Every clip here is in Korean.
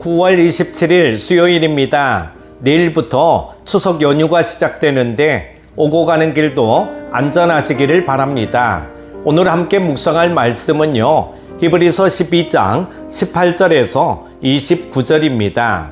9월 27일 수요일입니다. 내일부터 추석 연휴가 시작되는데 오고 가는 길도 안전하시기를 바랍니다. 오늘 함께 묵상할 말씀은요, 히브리서 12장 18절에서 29절입니다.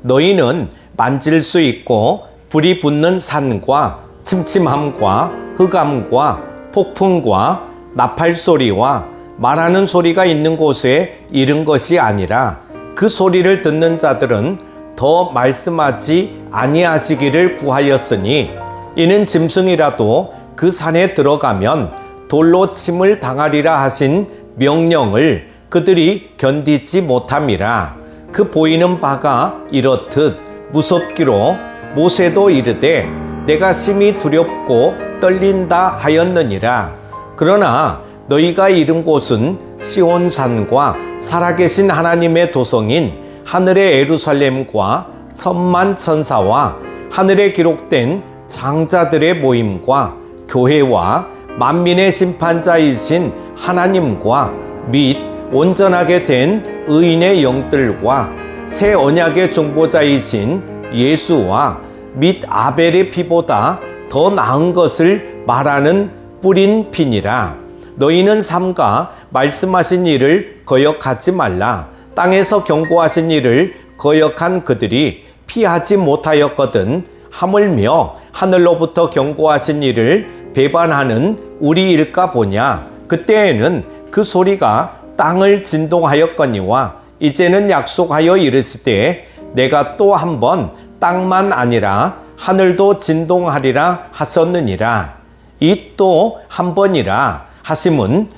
너희는 만질 수 있고 불이 붙는 산과 침침함과 흑암과 폭풍과 나팔 소리와 말하는 소리가 있는 곳에 이른 것이 아니라 그 소리를 듣는 자들은 더 말씀하지 아니하시기를 구하였으니 이는 짐승이라도 그 산에 들어가면 돌로 침을 당하리라 하신 명령을 그들이 견디지 못함이라. 그 보이는 바가 이렇듯 무섭기로 모세도 이르되 내가 심히 두렵고 떨린다 하였느니라. 그러나 너희가 이른 곳은 시온산과 살아계신 하나님의 도성인 하늘의 예루살렘과 천만 천사와 하늘에 기록된 장자들의 모임과 교회와 만민의 심판자이신 하나님과 및 온전하게 된 의인의 영들과 새 언약의 중보자이신 예수와 및 아벨의 피보다 더 나은 것을 말하는 뿌린 피니라. 너희는 삼가 말씀하신 일을 거역하지 말라. 땅에서 경고하신 일을 거역한 그들이 피하지 못하였거든 하물며 하늘로부터 경고하신 일을 배반하는 우리일까 보냐. 그때에는 그 소리가 땅을 진동하였거니와 이제는 약속하여 이르시되 내가 또 한 번 땅만 아니라 하늘도 진동하리라 하셨느니라. 이 또 한 번이라 하심은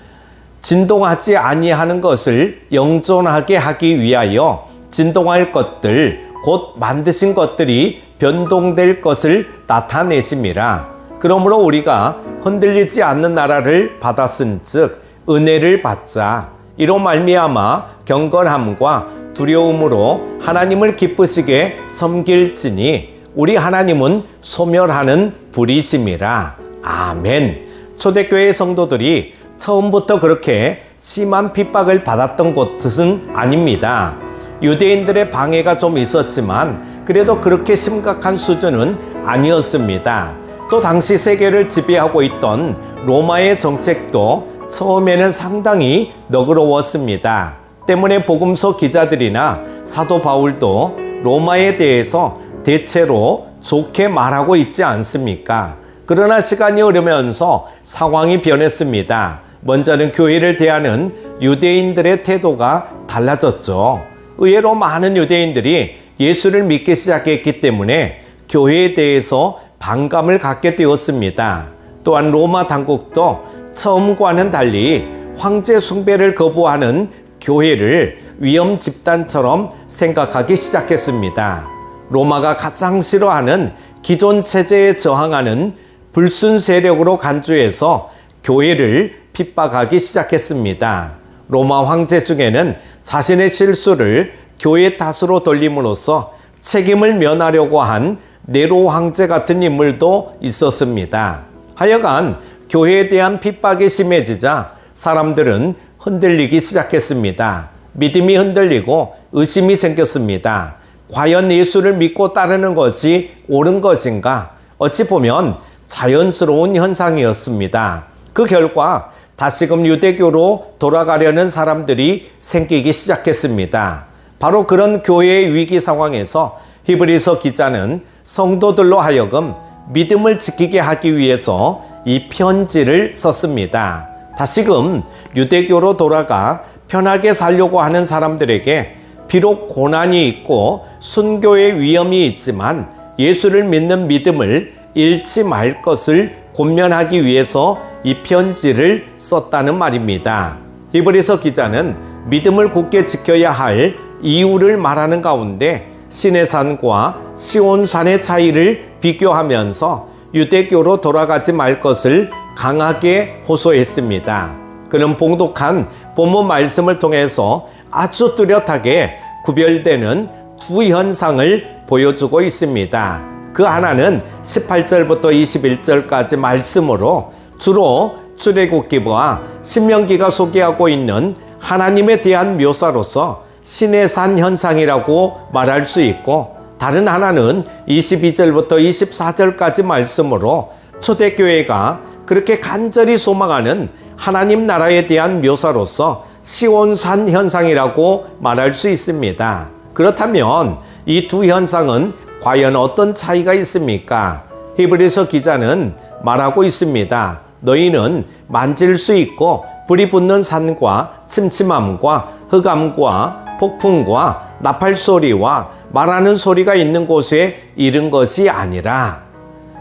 진동하지 아니하는 것을 영존하게 하기 위하여 진동할 것들 곧 만드신 것들이 변동될 것을 나타내심이라. 그러므로 우리가 흔들리지 않는 나라를 받았은즉 은혜를 받자. 이로 말미암아 경건함과 두려움으로 하나님을 기쁘시게 섬길지니 우리 하나님은 소멸하는 불이심이라. 아멘. 초대교회 성도들이 처음부터 그렇게 심한 핍박을 받았던 곳은 아닙니다. 유대인들의 방해가 좀 있었지만 그래도 그렇게 심각한 수준은 아니었습니다. 또 당시 세계를 지배하고 있던 로마의 정책도 처음에는 상당히 너그러웠습니다. 때문에 복음서 기자들이나 사도 바울도 로마에 대해서 대체로 좋게 말하고 있지 않습니까? 그러나 시간이 흐르면서 상황이 변했습니다. 먼저는 교회를 대하는 유대인들의 태도가 달라졌죠. 의외로 많은 유대인들이 예수를 믿기 시작했기 때문에 교회에 대해서 반감을 갖게 되었습니다. 또한 로마 당국도 처음과는 달리 황제 숭배를 거부하는 교회를 위험 집단처럼 생각하기 시작했습니다. 로마가 가장 싫어하는 기존 체제에 저항하는 불순 세력으로 간주해서 교회를 핍박하기 시작했습니다. 로마 황제 중에는 자신의 실수를 교회 탓으로 돌림으로써 책임을 면하려고 한 네로 황제 같은 인물도 있었습니다. 하여간 교회에 대한 핍박이 심해지자 사람들은 흔들리기 시작했습니다. 믿음이 흔들리고 의심이 생겼습니다. 과연 예수를 믿고 따르는 것이 옳은 것인가? 어찌 보면 자연스러운 현상이었습니다. 그 결과 다시금 유대교로 돌아가려는 사람들이 생기기 시작했습니다. 바로 그런 교회의 위기 상황에서 히브리서 기자는 성도들로 하여금 믿음을 지키게 하기 위해서 이 편지를 썼습니다. 다시금 유대교로 돌아가 편하게 살려고 하는 사람들에게 비록 고난이 있고 순교의 위험이 있지만 예수를 믿는 믿음을 잃지 말 것을 권면하기 위해서 이 편지를 썼다는 말입니다. 히브리서 기자는 믿음을 굳게 지켜야 할 이유를 말하는 가운데 시내산과 시온산의 차이를 비교하면서 유대교로 돌아가지 말 것을 강하게 호소했습니다. 그는 봉독한 본문 말씀을 통해서 아주 뚜렷하게 구별되는 두 현상을 보여주고 있습니다. 그 하나는 18절부터 21절까지 말씀으로 주로 출애굽기와 신명기가 소개하고 있는 하나님에 대한 묘사로서 신의 산 현상이라고 말할 수 있고, 다른 하나는 22절부터 24절까지 말씀으로 초대교회가 그렇게 간절히 소망하는 하나님 나라에 대한 묘사로서 시온산 현상이라고 말할 수 있습니다. 그렇다면 이 두 현상은 과연 어떤 차이가 있습니까? 히브리서 기자는 말하고 있습니다. 너희는 만질 수 있고 불이 붙는 산과 침침함과 흑암과 폭풍과 나팔 소리와 말하는 소리가 있는 곳에 이른 것이 아니라.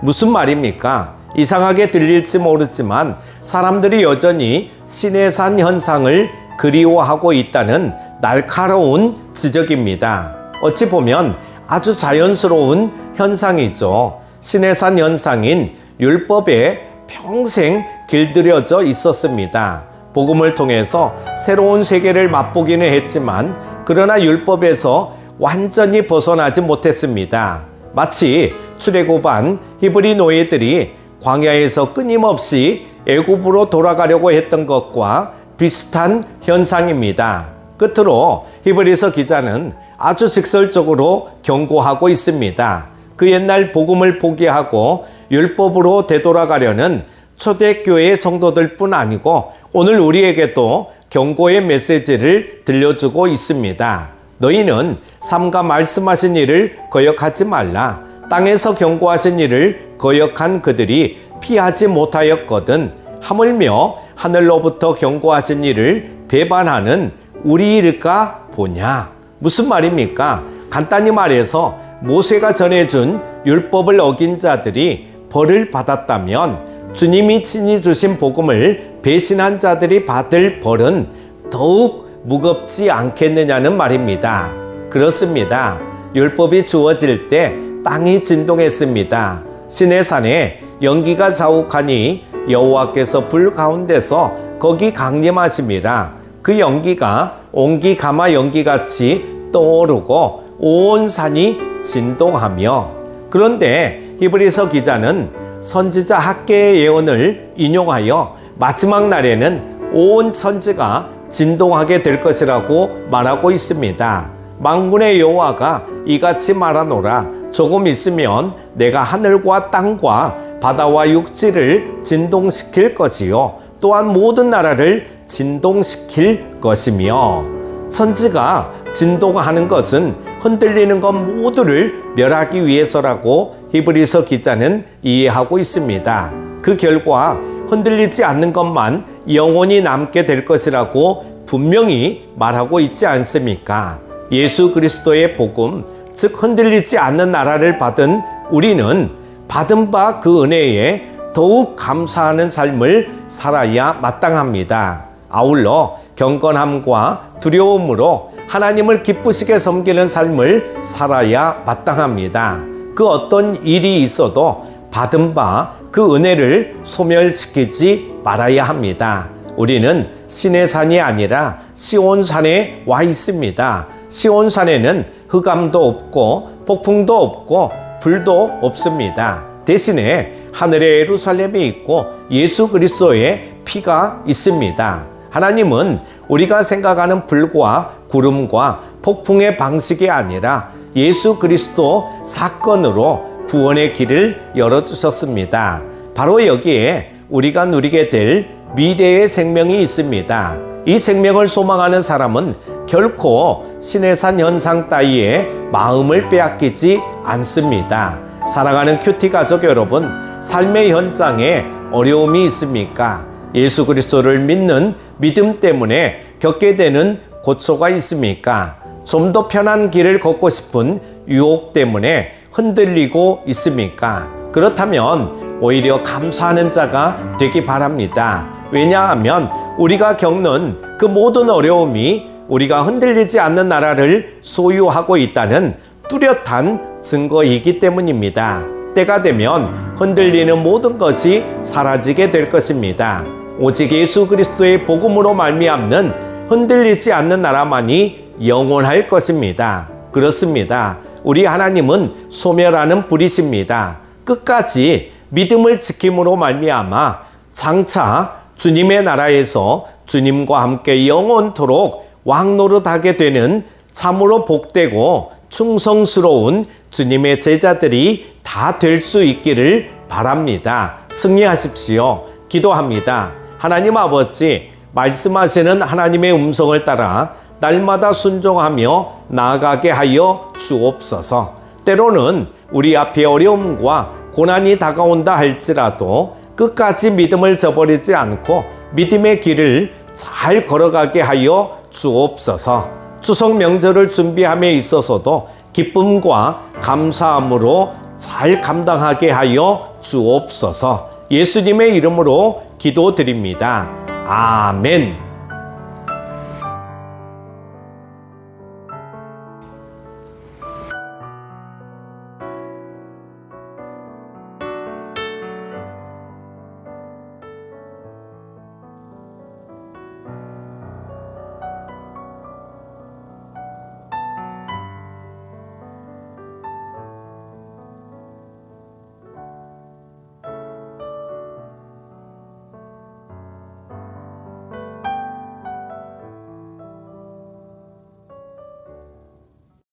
무슨 말입니까? 이상하게 들릴지 모르지만 사람들이 여전히 신의 산 현상을 그리워하고 있다는 날카로운 지적입니다. 어찌 보면 아주 자연스러운 현상이죠. 신의 산 현상인 율법에 평생 길들여져 있었습니다. 복음을 통해서 새로운 세계를 맛보기는 했지만 그러나 율법에서 완전히 벗어나지 못했습니다. 마치 출애굽한 히브리 노예들이 광야에서 끊임없이 애굽으로 돌아가려고 했던 것과 비슷한 현상입니다. 끝으로 히브리서 기자는 아주 직설적으로 경고하고 있습니다. 그 옛날 복음을 포기하고 율법으로 되돌아가려는 초대교회 성도들뿐 아니고 오늘 우리에게도 경고의 메시지를 들려주고 있습니다. 너희는 삼가 말씀하신 일을 거역하지 말라. 땅에서 경고하신 일을 거역한 그들이 피하지 못하였거든. 하물며 하늘로부터 경고하신 일을 배반하는 우리 일까 보냐. 무슨 말입니까? 간단히 말해서 모세가 전해준 율법을 어긴 자들이 벌을 받았다면 주님이 친히 주신 복음을 배신한 자들이 받을 벌은 더욱 무겁지 않겠느냐는 말입니다. 그렇습니다. 율법이 주어질 때 땅이 진동했습니다. 시내산에 연기가 자욱하니 여호와께서 불 가운데서 거기 강림하심이라. 그 연기가 옹기 가마 연기같이 떠오르고 온 산이 진동하며. 그런데 히브리서 기자는 선지자 학개의 예언을 인용하여 마지막 날에는 온 천지가 진동하게 될 것이라고 말하고 있습니다. 만군의 여호와가 이같이 말하노라. 조금 있으면 내가 하늘과 땅과 바다와 육지를 진동시킬 것이요 또한 모든 나라를 진동시킬 것이며. 천지가 진동하는 것은 흔들리는 것 모두를 멸하기 위해서라고 히브리서 기자는 이해하고 있습니다. 그 결과 흔들리지 않는 것만 영원히 남게 될 것이라고 분명히 말하고 있지 않습니까? 예수 그리스도의 복음, 즉 흔들리지 않는 나라를 받은 우리는 받은 바 그 은혜에 더욱 감사하는 삶을 살아야 마땅합니다. 아울러 경건함과 두려움으로 하나님을 기쁘시게 섬기는 삶을 살아야 마땅합니다. 그 어떤 일이 있어도 받은 바 그 은혜를 소멸시키지 말아야 합니다. 우리는 신의 산이 아니라 시온산에 와 있습니다. 시온산에는 흑암도 없고 폭풍도 없고 불도 없습니다. 대신에 하늘의 예루살렘이 있고 예수 그리스도의 피가 있습니다. 하나님은 우리가 생각하는 불과 구름과 폭풍의 방식이 아니라 예수 그리스도 사건으로 구원의 길을 열어주셨습니다. 바로 여기에 우리가 누리게 될 미래의 생명이 있습니다. 이 생명을 소망하는 사람은 결코 신의 산 현상 따위에 마음을 빼앗기지 않습니다. 사랑하는 큐티 가족 여러분, 삶의 현장에 어려움이 있습니까? 예수 그리스도를 믿는 믿음 때문에 겪게 되는 고초가 있습니까? 좀 더 편한 길을 걷고 싶은 유혹 때문에 흔들리고 있습니까? 그렇다면 오히려 감사하는 자가 되기 바랍니다. 왜냐하면 우리가 겪는 그 모든 어려움이 우리가 흔들리지 않는 나라를 소유하고 있다는 뚜렷한 증거이기 때문입니다. 때가 되면 흔들리는 모든 것이 사라지게 될 것입니다. 오직 예수 그리스도의 복음으로 말미암는 흔들리지 않는 나라만이 영원할 것입니다. 그렇습니다. 우리 하나님은 소멸하는 불이십니다. 끝까지 믿음을 지킴으로 말미암아 장차 주님의 나라에서 주님과 함께 영원토록 왕노릇하게 되는 참으로 복되고 충성스러운 주님의 제자들이 다 될 수 있기를 바랍니다. 승리하십시오. 기도합니다. 하나님 아버지, 말씀하시는 하나님의 음성을 따라 날마다 순종하며 나아가게 하여 주옵소서. 때로는 우리 앞에 어려움과 고난이 다가온다 할지라도 끝까지 믿음을 저버리지 않고 믿음의 길을 잘 걸어가게 하여 주옵소서. 추석 명절을 준비함에 있어서도 기쁨과 감사함으로 잘 감당하게 하여 주옵소서. 예수님의 이름으로 기도드립니다. 아멘.